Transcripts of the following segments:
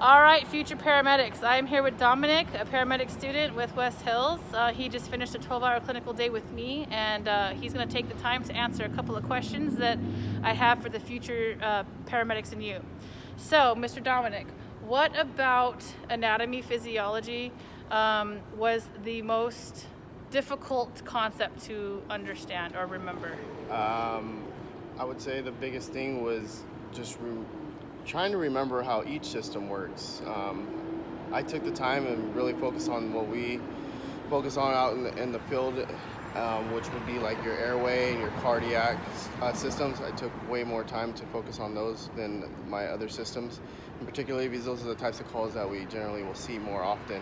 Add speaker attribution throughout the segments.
Speaker 1: All right, future paramedics. I am here with Dominic, a paramedic student with West Hills. He just finished a 12-hour clinical day with me, and he's going to take the time to answer a couple of questions that I have for the future paramedics and you. So, Mr. Dominic, what about anatomy, physiology was the most difficult concept to understand or remember?
Speaker 2: I would say the biggest thing was just trying to remember how each system works. I took the time and really focused on what we focus on out in the field, which would be like your airway and your cardiac systems. I took way more time to focus on those than my other systems, and particularly because those are the types of calls that we generally will see more often.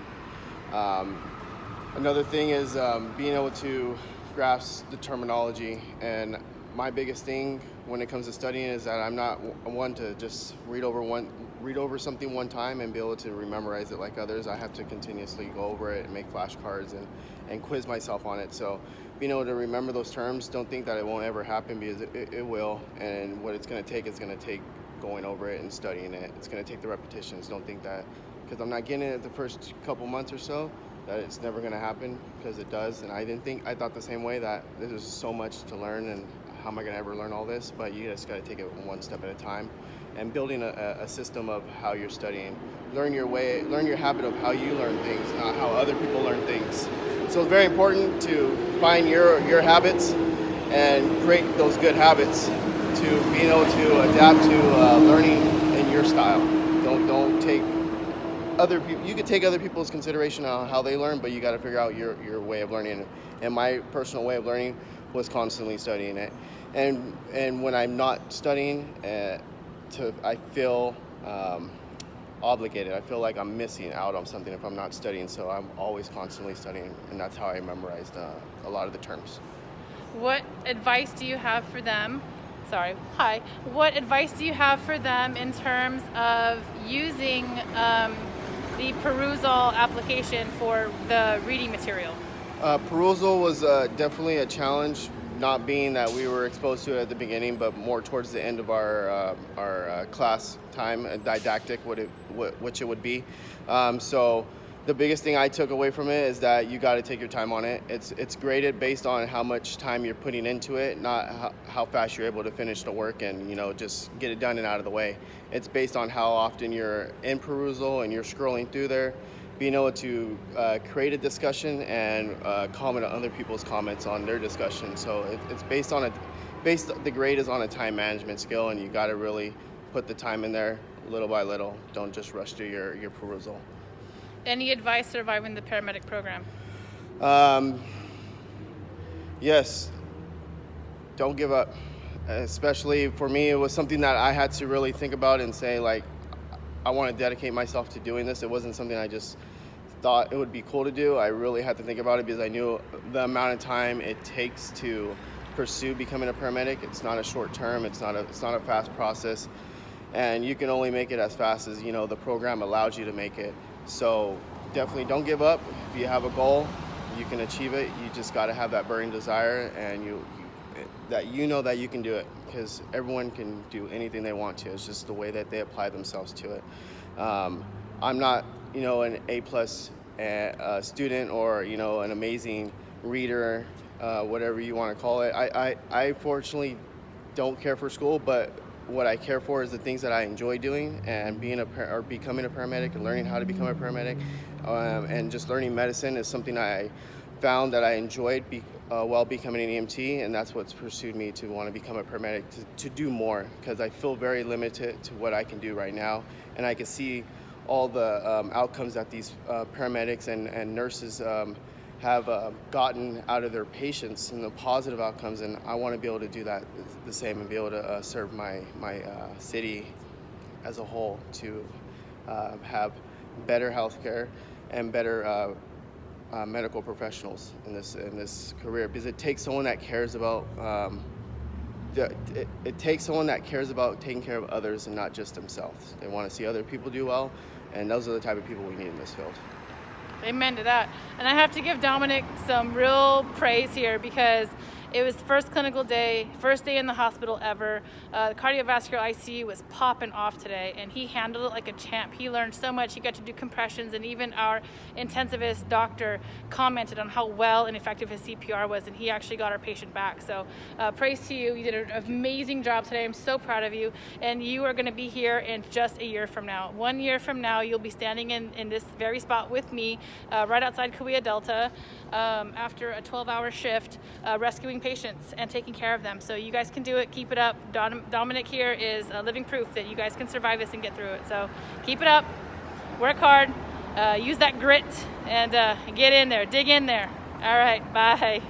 Speaker 2: Another thing is being able to grasp the terminology, and my biggest thing when it comes to studying is that I'm not one to just read over something one time and be able to memorize it like others. I have to continuously go over it and make flashcards and quiz myself on it. So being able to remember those terms, don't think that it won't ever happen, because it will. And what it's going to take is going to take going over it and studying it. It's going to take the repetitions. Don't think that because I'm not getting it the first couple months or so that it's never going to happen, because it does. And I thought the same way, that there's so much to learn, and how am I going to ever learn all this? But you just got to take it one step at a time, and building a system of how you're studying. Learn your habit of how you learn things, not how other people learn things. So it's very important to find your habits and create those good habits to being able to adapt to learning in your style. Don't take other people. You could take other people's consideration on how they learn, but you got to figure out your way of learning. And my personal way of learning was constantly studying it. And when I'm not studying, I feel obligated. I feel like I'm missing out on something if I'm not studying. So I'm always constantly studying, and that's how I memorized a lot of the terms.
Speaker 1: What advice do you have for them? What advice do you have for them in terms of using the perusal application for the reading material?
Speaker 2: Perusal was definitely a challenge, not being that we were exposed to it at the beginning, but more towards the end of our class time, didactic, which it would be. So the biggest thing I took away from it is that you got to take your time on it. It's graded based on how much time you're putting into it, not how fast you're able to finish the work and just get it done and out of the way. It's based on how often you're in perusal and you're scrolling through there, being able to create a discussion and comment on other people's comments on their discussion. So it's the grade is on a time management skill, and you got to really put the time in there little by little. Don't just rush through your perusal.
Speaker 1: Any advice surviving the paramedic program?
Speaker 2: Yes, don't give up. Especially for me, it was something that I had to really think about and say, like, I want to dedicate myself to doing this. It wasn't something I just thought it would be cool to do. I really had to think about it, because I knew the amount of time it takes to pursue becoming a paramedic. It's not a short term. It's not a fast process, and you can only make it as fast as the program allows you to make it. So definitely don't give up. If you have a goal, you can achieve it. You just got to have that burning desire, and that you can do it, because everyone can do anything they want to. It's just the way that they apply themselves to it. I'm not an A+ student, or an amazing reader, whatever you want to call it. I fortunately don't care for school, but what I care for is the things that I enjoy doing, and becoming a paramedic and learning how to become a paramedic, and just learning medicine is something I found that I enjoyed while becoming an EMT, and that's what's pursued me to want to become a paramedic, to do more, because I feel very limited to what I can do right now, and I can see all the outcomes that these paramedics and nurses have gotten out of their patients, and the positive outcomes, and I want to be able to do that the same, and be able to serve my city as a whole, to have better healthcare and better medical professionals in this career, because it takes someone that cares about it takes someone that cares about taking care of others and not just themselves. They want to see other people do well, and those are the type of people we need in this field.
Speaker 1: Amen to that. And I have to give Dominic some real praise here, because It was first clinical day, first day in the hospital ever. The cardiovascular ICU was popping off today, and he handled it like a champ. He learned so much. He got to do compressions, and even our intensivist doctor commented on how well and effective his CPR was, and he actually got our patient back. So praise to you. You did an amazing job today. I'm so proud of you, and you are going to be here in just a year from now. 1 year from now, you'll be standing in this very spot with me right outside Kauai Delta after a 12-hour shift rescuing patients and taking care of them. So you guys can do it. Keep it up. Dominic here is living proof that you guys can survive this and get through it. So keep it up. Work hard. Use that grit and get in there. Dig in there. All right. Bye.